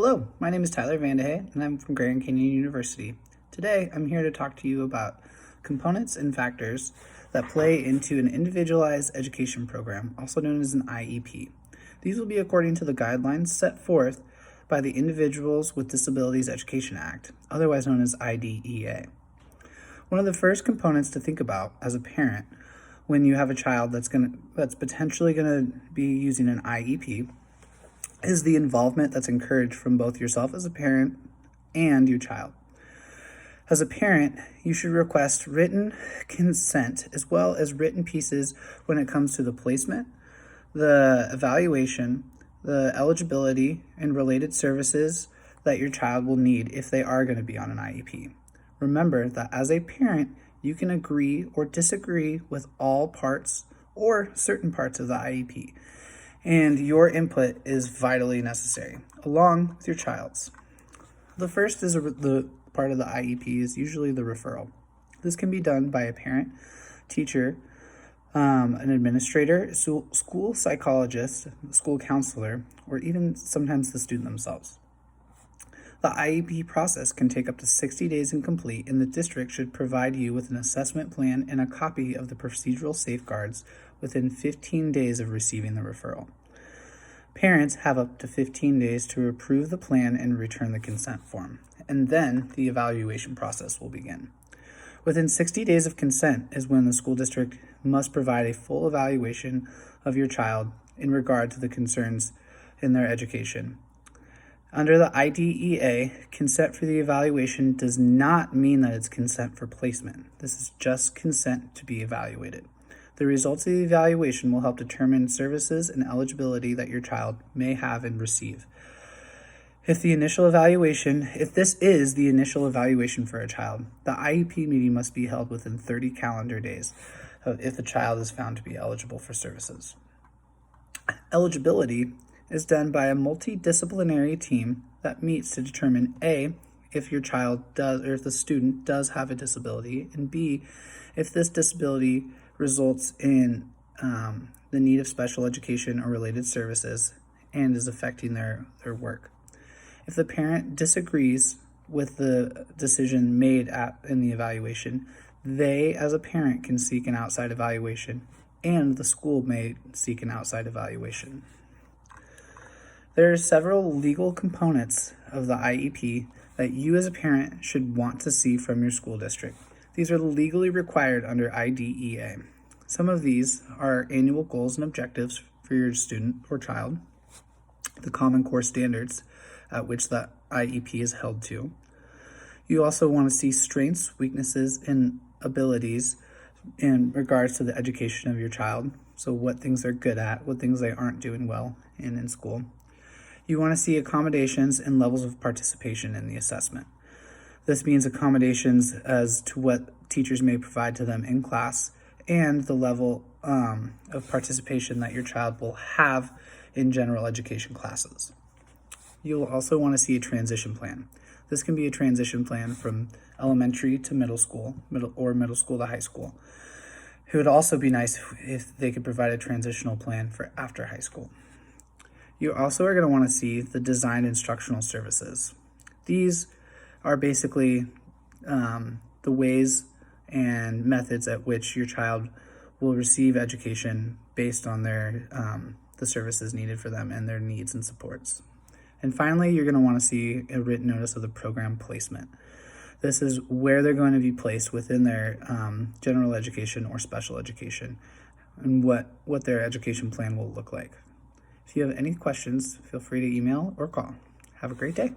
Hello, my name is Tyler Vandehay, and I'm from Grand Canyon University. Today, I'm here to talk to you about components and factors that play into an individualized education program, also known as an IEP. These will be according to the guidelines set forth by the Individuals with Disabilities Education Act, otherwise known as IDEA. One of the first components to think about as a parent when you have a child that's potentially going to be using an IEP is the involvement that's encouraged from both yourself as a parent and your child. As a parent, you should request written consent as well as written pieces when it comes to the placement, the evaluation, the eligibility, and related services that your child will need if they are going to be on an IEP. Remember that as a parent, you can agree or disagree with all parts or certain parts of the IEP, and your input is vitally necessary, along with your child's. The first is the part of the IEP is usually the referral. This can be done by a parent, teacher, an administrator, school psychologist, school counselor, or even sometimes the student themselves. The IEP process can take up to 60 days and complete, and the district should provide you with an assessment plan and a copy of the procedural safeguards within 15 days of receiving the referral. Parents have up to 15 days to approve the plan and return the consent form, and then the evaluation process will begin. Within 60 days of consent is when the school district must provide a full evaluation of your child in regard to the concerns in their education. Under the IDEA, consent for the evaluation does not mean that it's consent for placement. This is just consent to be evaluated. The results of the evaluation will help determine services and eligibility that your child may have and receive. If this is the initial evaluation for a child, the IEP meeting must be held within 30 calendar days if the child is found to be eligible for services. Eligibility is done by a multidisciplinary team that meets to determine A, if your child does or if the student does have a disability, and B, if this disability results in the need of special education or related services and is affecting their work. If the parent disagrees with the decision made in the evaluation, they as a parent can seek an outside evaluation, and the school may seek an outside evaluation. There are several legal components of the IEP that you as a parent should want to see from your school district. These are legally required under IDEA. Some of these are annual goals and objectives for your student or child, the Common Core standards at which the IEP is held to. You also want to see strengths, weaknesses, and abilities in regards to the education of your child. So what things they're good at, what things they aren't doing well in school. You want to see accommodations and levels of participation in the assessment. This means accommodations as to what teachers may provide to them in class and the level of participation that your child will have in general education classes. You'll also want to see a transition plan. This can be a transition plan from elementary to middle school to high school. It would also be nice if they could provide a transitional plan for after high school. You also are going to want to see the designed instructional services. These are basically the ways and methods at which your child will receive education based on their the services needed for them and their needs and supports. And finally, you're going to want to see a written notice of the program placement. This is where they're going to be placed within their general education or special education and what their education plan will look like. If you have any questions, feel free to email or call. Have a great day.